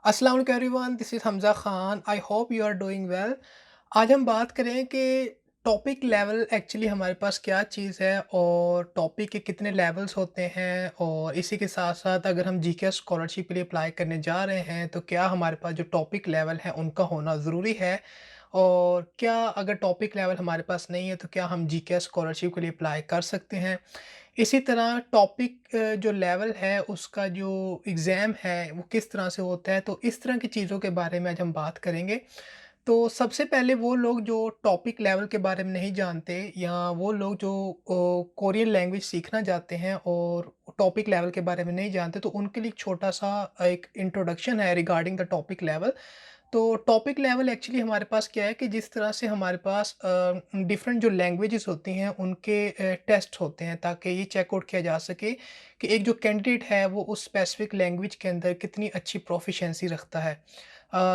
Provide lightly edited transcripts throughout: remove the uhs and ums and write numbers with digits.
अस्सलाम वालेकुम everyone, this is Hamza Khan. I hope you are doing well. आज हम बात करें कि टॉपिक लेवल एक्चुअली हमारे पास क्या चीज़ है और टॉपिक के कितने लेवल्स होते हैं, और इसी के साथ-साथ अगर हम जीके स्कॉलरशिप के लिए अप्लाई करने जा रहे हैं, तो क्या हमारे पास जो टॉपिक लेवल है उनका होना ज़रूरी है? और क्या अगर टॉपिक लेवल हमारे पास नहीं है, तो क्या हम जीके स्कॉलरशिप के लिए अप्लाई कर सकते हैं? इसी तरह टॉपिक जो लेवल है उसका जो एग्ज़ाम है वो किस तरह से होता है, तो इस तरह की चीज़ों के बारे में आज हम बात करेंगे। तो सबसे पहले वो लोग जो टॉपिक लेवल के बारे में नहीं जानते, या वो लोग जो कोरियन लैंग्वेज सीखना चाहते हैं और टॉपिक लेवल के बारे में नहीं जानते, तो उनके लिए एक छोटा-सा एक इंट्रोडक्शन है रिगार्डिंग द टॉपिक लेवल। तो टॉपिक लेवल एक्चुअली हमारे पास क्या है कि जिस तरह से हमारे पास डिफरेंट जो लैंग्वेजेस होती हैं उनके टेस्ट होते हैं, ताकि ये चेक आउट किया जा सके कि एक जो कैंडिडेट है वो उस स्पेसिफिक लैंग्वेज के अंदर कितनी अच्छी प्रोफिशिएंसी रखता है।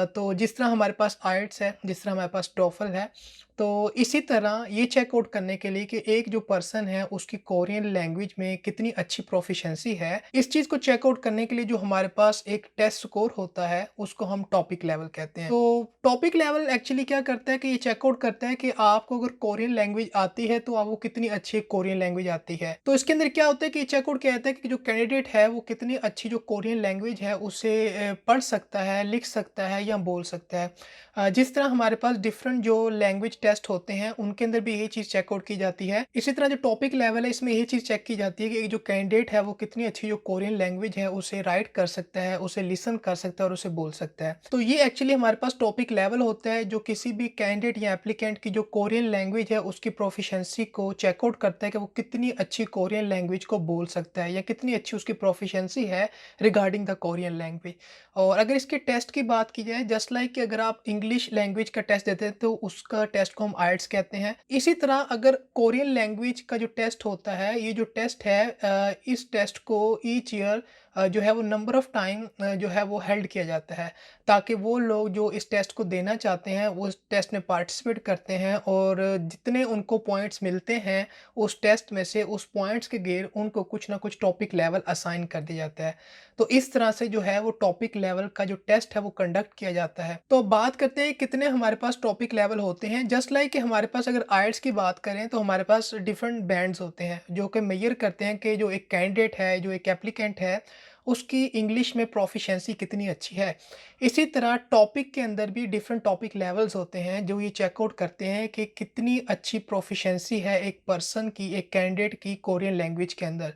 तो जिस तरह हमारे पास आइल्ट्स है, जिस तरह हमारे पास टोफल है, तो इसी तरह ये चेक आउट करने के लिए कि एक जो पर्सन है उसकी कोरियन लैंग्वेज में कितनी अच्छी प्रोफिशिएंसी है, इस चीज़ को चेक आउट करने के लिए जो हमारे पास एक टेस्ट स्कोर होता है उसको हम टॉपिक लेवल कहते हैं। तो टॉपिक लेवल एक्चुअली क्या करता है कि ये चेक आउट करता है कि आपको अगर कोरियन लैंग्वेज आती है तो आपको कितनी अच्छी कोरियन लैंग्वेज आती है। तो इसके अंदर क्या होता है कि ये चेक आउट किया जाता है कि जो कैंडिडेट है वो कितनी अच्छी जो कोरियन लैंग्वेज है उसे पढ़ सकता है, लिख सकता है या बोल सकता है। जिस तरह हमारे पास डिफरेंट जो लैंग्वेज टेस्ट होते हैं उनके अंदर भी यही चीज़ चेक आउट की जाती है। इसी तरह जो टॉपिक लेवल है इसमें यही चीज़ चेक की जाती है कि जो कैंडिडेट है वो कितनी अच्छी जो कोरियन लैंग्वेज है उसे राइट कर सकता है, उसे लिसन कर सकता है और उसे बोल सकता है। तो ये एक्चुअली हमारे पास टॉपिक लेवल होता है जो किसी भी कैंडिडेट या एप्लीकेंट की जो कोरियन लैंग्वेज है उसकी प्रोफिशिएंसी को चेक आउट करता है कि वो कितनी अच्छी कोरियन लैंग्वेज को बोल सकता है या कितनी अच्छी उसकी प्रोफिशिएंसी है रिगार्डिंग द कोरियन लैंग्वेज। और अगर इसके टेस्ट की बात की जाए, जस्ट लाइक कि अगर आप इंग्लिश लैंग्वेज का टेस्ट देते हैं तो उसका टेस्ट को हम आइल्ट्स कहते हैं। इसी तरह अगर कोरियन लैंग्वेज का जो टेस्ट होता है, ये जो टेस्ट है इस टेस्ट को ईच ईयर जो है वो नंबर ऑफ टाइम जो है वो हेल्ड किया जाता है, ताकि वो लोग जो इस टेस्ट को देना चाहते हैं वो इस टेस्ट में पार्टिसिपेट करते हैं, और जितने उनको पॉइंट्स मिलते हैं उस टेस्ट में से उस पॉइंट्स के गिर उनको कुछ ना कुछ टॉपिक लेवल असाइन कर दिया जाता है। तो इस तरह से जो है वो टॉपिक लेवल का जो टेस्ट है वो कंडक्ट किया जाता है। तो बात करते हैं कितने हमारे पास टॉपिक लेवल होते हैं। जस्ट लाइक कि हमारे पास अगर आइल्ट्स की बात करें तो हमारे पास डिफरेंट बैंड्स होते हैं जो कि मेजर करते हैं कि जो एक कैंडिडेट है, जो एक एप्लीकेंट है, उसकी इंग्लिश में प्रोफिशिएंसी कितनी अच्छी है। इसी तरह टॉपिक के अंदर भी डिफरेंट टॉपिक लेवल्स होते हैं जो ये चेक आउट करते हैं कि कितनी अच्छी प्रोफिशिएंसी है एक पर्सन की, एक कैंडिडेट की कोरियन लैंग्वेज के अंदर।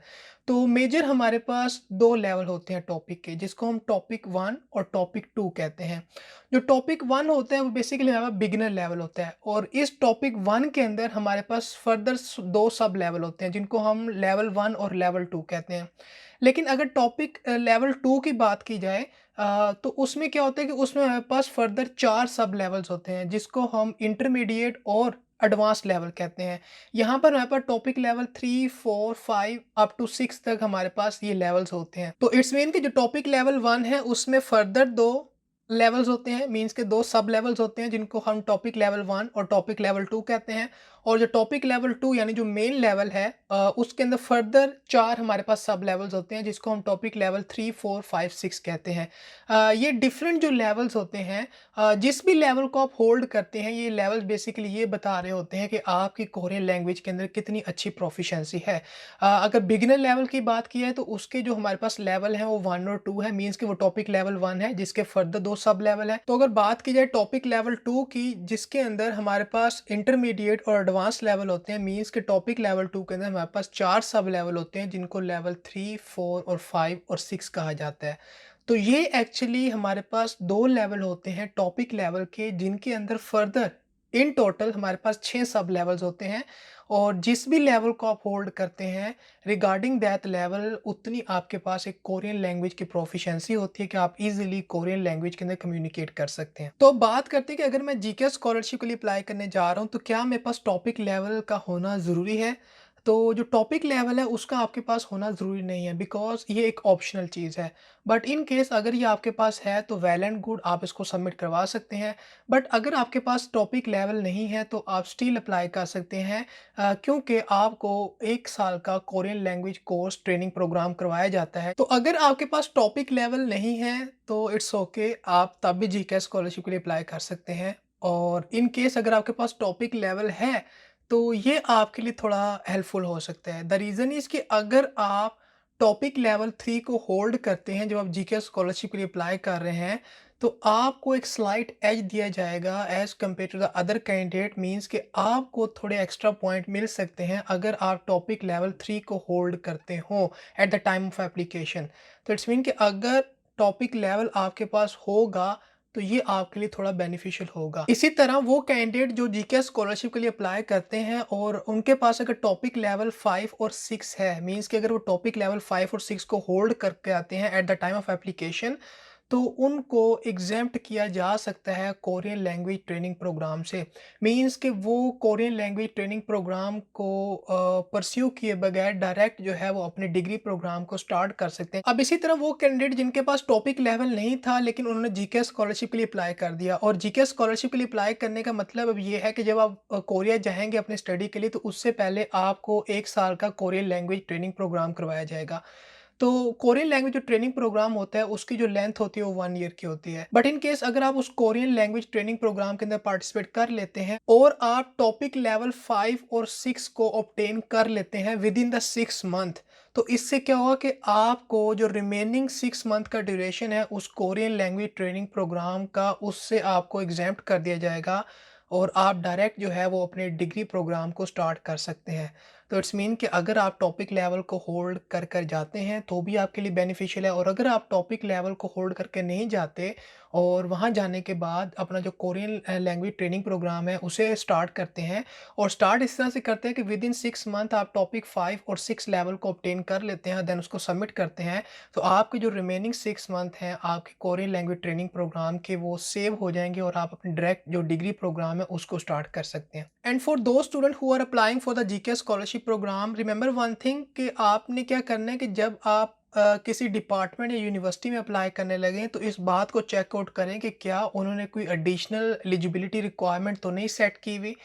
तो मेजर हमारे पास 2 लेवल होते हैं टॉपिक के, जिसको हम टॉपिक 1 और टॉपिक 2 कहते हैं। जो टॉपिक 1 होता है वो बेसिकली हमारा बिगिनर लेवल होता है, और इस टॉपिक 1 के अंदर हमारे पास फर्दर 2 सब लेवल होते हैं जिनको हम लेवल 1 और लेवल 2 कहते हैं। लेकिन अगर टॉपिक लेवल 2 की बात की जाए, तो उसमें क्या होता है कि उसमें हमारे पास फर्दर 4 सब लेवल्स होते हैं जिसको हम इंटरमीडिएट और एडवांस लेवल कहते हैं। यहाँ पर हमारे पास टॉपिक लेवल 3, 4, 5 अप टू 6 तक हमारे पास ये लेवल्स होते हैं। तो इट्स मीन कि जो टॉपिक लेवल 1 है उसमें फर्दर 2 लेवल्स होते हैं, मीन्स के 2 सब लेवल्स होते हैं जिनको हम टॉपिक लेवल 1 और टॉपिक लेवल 2 कहते हैं। और जो टॉपिक लेवल 2 यानी जो मेन लेवल है, उसके अंदर फर्दर 4 हमारे पास सब लेवल्स होते हैं जिसको हम टॉपिक लेवल 3, 4, 5, 6 कहते हैं। ये डिफरेंट जो लेवल्स होते हैं, जिस भी लेवल को आप होल्ड करते हैं, ये लेवल्स बेसिकली ये बता रहे होते हैं कि आपकी कोरियन लैंग्वेज के अंदर कितनी अच्छी प्रोफिशिएंसी है। अगर बिगिनर लेवल की बात की जाए तो उसके जो हमारे पास लेवल हैं वो 1 और 2 है, मीन्स कि वो टॉपिक लेवल 1 है जिसके फर्दर 2 सब लेवल है। तो अगर बात की जाए टॉपिक लेवल 2 की, जिसके अंदर हमारे पास इंटरमीडिएट और एडवांस लेवल होते हैं, मीन्स कि टॉपिक लेवल 2 के अंदर हमारे पास 4 सब लेवल होते हैं जिनको लेवल 3, 4 और 5 और 6 कहा जाता है। तो ये एक्चुअली हमारे पास 2 लेवल होते हैं टॉपिक लेवल के, जिनके अंदर फर्दर इन टोटल हमारे पास 6 सब लेवल्स होते हैं, और जिस भी लेवल को आप होल्ड करते हैं रिगार्डिंग दैट लेवल उतनी आपके पास एक कोरियन लैंग्वेज की प्रोफिशिएंसी होती है कि आप इजीली कोरियन लैंग्वेज के अंदर कम्युनिकेट कर सकते हैं। तो बात करते हैं कि अगर मैं जीके स्कॉलरशिप के लिए अप्लाई करने जा रहा हूँ तो क्या मेरे पास टॉपिक लेवल का होना ज़रूरी है? तो जो टॉपिक लेवल है उसका आपके पास होना ज़रूरी नहीं है, बिकॉज़ ये एक ऑप्शनल चीज़ है। बट इन केस अगर ये आपके पास है तो वेल एंड गुड, आप इसको सबमिट करवा सकते हैं। बट अगर आपके पास टॉपिक लेवल नहीं है तो आप स्टिल अप्लाई कर सकते हैं, क्योंकि आपको 1 साल का Korean language course training program करवाया जाता है। तो अगर आपके पास टॉपिक लेवल नहीं है तो इट्स ओके, आप तब भी जीके स्कॉलरशिप के लिए अप्लाई कर सकते हैं। और इन केस अगर आपके पास टॉपिक लेवल है तो ये आपके लिए थोड़ा हेल्पफुल हो सकता है। द रीज़न इज़ कि अगर आप टॉपिक लेवल 3 को होल्ड करते हैं जब आप जीके स्कॉलरशिप के लिए अप्लाई कर रहे हैं, तो आपको एक स्लाइट एज दिया जाएगा as compare to the other candidate, means कि आपको थोड़े एक्स्ट्रा पॉइंट मिल सकते हैं अगर आप टॉपिक लेवल 3 को होल्ड करते हो at the time of application. तो इट्स मीन कि अगर टॉपिक लेवल आपके पास होगा तो ये आपके लिए थोड़ा बेनिफिशियल होगा। इसी तरह वो कैंडिडेट जो जीके स्कॉलरशिप के लिए अप्लाई करते हैं और उनके पास अगर टॉपिक लेवल 5 और 6 है, मीन्स कि अगर वो टॉपिक लेवल 5 और 6 को होल्ड करके आते हैं at the time of application, तो उनको एग्ज़ेम्प्ट किया जा सकता है कोरियन लैंग्वेज ट्रेनिंग प्रोग्राम से। मीन्स कि वो कोरियन लैंग्वेज ट्रेनिंग प्रोग्राम को परस्यू किए बगैर डायरेक्ट जो है वो अपने डिग्री प्रोग्राम को स्टार्ट कर सकते हैं। अब इसी तरह वो कैंडिडेट जिनके पास टॉपिक लेवल नहीं था लेकिन उन्होंने जीके स्कॉलरशिप के लिए अप्लाई कर दिया, और जीके स्कॉलरशिप के लिए अप्लाई करने का मतलब अब ये है कि जब आप कोरिया जाएँगे अपनी स्टडी के लिए तो उससे पहले आपको 1 साल का कोरियन लैंग्वेज ट्रेनिंग प्रोग्राम करवाया जाएगा। तो कोरियन लैंग्वेज जो ट्रेनिंग प्रोग्राम होता है उसकी जो लेंथ होती है वो 1 ईयर की होती है। बट इन केस अगर आप उस कोरियन लैंग्वेज ट्रेनिंग प्रोग्राम के अंदर पार्टिसिपेट कर लेते हैं और आप टॉपिक लेवल 5 और 6 को ऑब्टेन कर लेते हैं विद इन द 6 मंथ, तो इससे क्या होगा कि आपको जो रिमेनिंग 6 मंथ का ड्यूरेशन है उस कोरियन लैंग्वेज ट्रेनिंग प्रोग्राम का, उससे आपको एग्ज़ेम्प्ट कर दिया जाएगा और आप डायरेक्ट जो है वो अपने डिग्री प्रोग्राम को स्टार्ट कर सकते हैं। तो इट्स मीन कि अगर आप टॉपिक लेवल को होल्ड कर जाते हैं तो भी आपके लिए बेनिफिशियल है, और अगर आप टॉपिक लेवल को होल्ड करके नहीं जाते और वहाँ जाने के बाद अपना जो कोरियन लैंग्वेज ट्रेनिंग प्रोग्राम है उसे स्टार्ट करते हैं, और स्टार्ट इस तरह से करते हैं कि विद इन 6 मंथ आप टॉपिक 5 और 6 लेवल को ऑब्टेन कर लेते हैं, देन उसको सबमिट करते हैं, तो आपके जो रिमेनिंग 6 मंथ हैं आपके कोरियन लैंग्वेज ट्रेनिंग प्रोग्राम के वो सेव हो जाएँगे और आप अपनी डायरेक्ट जो डिग्री प्रोग्राम है उसको स्टार्ट कर सकते हैं। And for those student who are applying for the GK scholarship program, remember one thing कि आपने क्या करना है कि जब आप किसी डिपार्टमेंट या यूनिवर्सिटी में अप्लाई करने लगें तो इस बात को चेक आउट करें कि क्या उन्होंने कोई एडिशनल एलिजिबिलिटी रिक्वायरमेंट तो नहीं सेट की हुई।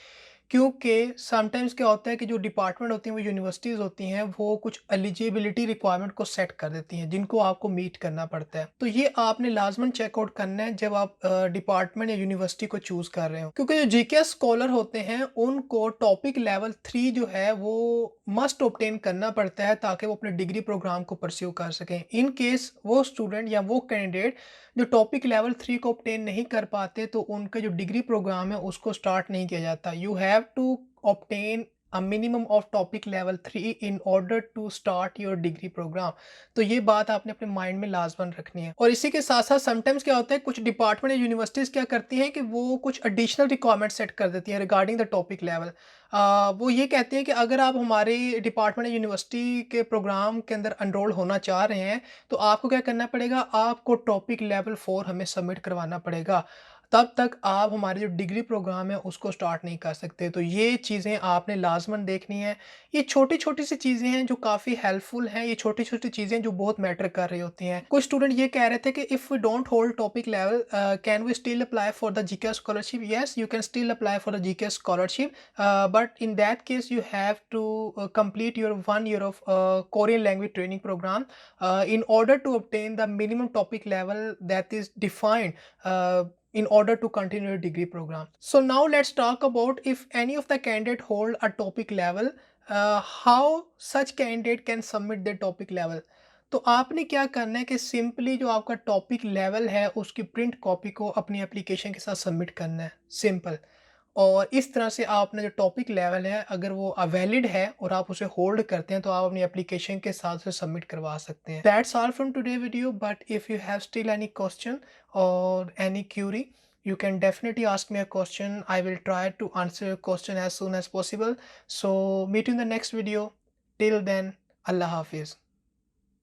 क्योंकि समटाइम्स क्या होता है कि जो डिपार्टमेंट होती हैं वो यूनिवर्सिटीज़ होती हैं वो कुछ एलिजिबिलिटी रिक्वायरमेंट को सेट कर देती हैं जिनको आपको मीट करना पड़ता है। तो ये आपने लाज़मन चेक आउट करना है जब आप डिपार्टमेंट या यूनिवर्सिटी को चूज़ कर रहे हो। क्योंकि जो जीके स्कॉलर होते हैं उनको टॉपिक लेवल 3 जो है वो मस्ट ऑब्टेन करना पड़ता है ताकि वो अपने डिग्री प्रोग्राम को परस्यू कर सकें। इन केस वो स्टूडेंट या वो कैंडिडेट जो टॉपिक लेवल 3 को ऑब्टेन नहीं कर पाते तो उनका जो डिग्री प्रोग्राम है उसको स्टार्ट नहीं किया जाता। You have to obtain a minimum of TOPIK level 3 in order to start your degree program. तो ये बात आपने अपने माइंड में लाजमन रखनी है। और इसी के साथ साथ समटाइम्स क्या होता है, कुछ डिपार्टमेंट या यूनिवर्सिटीज़ क्या करती हैं कि वो कुछ एडिशनल रिक्वायरमेंट सेट कर देती हैं रिगार्डिंग द टॉपिक लेवल। वो ये कहते हैं कि अगर आप हमारे डिपार्टमेंट या यूनिवर्सिटी के प्रोग्राम के अंदर एनरोल होना चाह रहे हैं तो आपको क्या करना पड़ेगा, आपको टॉपिक लेवल 4 हमें सबमिट करवाना पड़ेगा। तब तक आप हमारे जो डिग्री प्रोग्राम है उसको स्टार्ट नहीं कर सकते। तो ये चीज़ें आपने लाज़मन देखनी है। ये छोटी-छोटी सी चीज़ें हैं जो काफ़ी हेल्पफुल हैं, ये छोटी-छोटी चीज़ें जो बहुत मैटर कर रही होती हैं। कुछ स्टूडेंट ये कह रहे थे कि if we don't hold TOPIK level can we still apply for the GK scholarship? Yes, you can still apply for the GK scholarship, but in that case you have to complete your 1 year of Korean language training program in order to obtain the minimum topic level that is defined in order to continue your degree program. So now let's talk about if any of the candidate hold a topic level, how such candidate can submit their topic level. तो आपने क्या करना है कि simply जो आपका topic level है उसकी प्रिंट कॉपी को अपनी एप्लीकेशन के साथ सबमिट करना है, सिंपल। और इस तरह से आप अपना जो टॉपिक लेवल है अगर वो वैलिड है और आप उसे होल्ड करते हैं तो आप अपनी एप्लीकेशन के साथ उसे सबमिट करवा सकते हैं। That's all from today video, but if you have still any question और any query, you can definitely ask me a question. I will try to answer your question as soon as possible. So meet you in the next video. Till then, Allah Hafiz.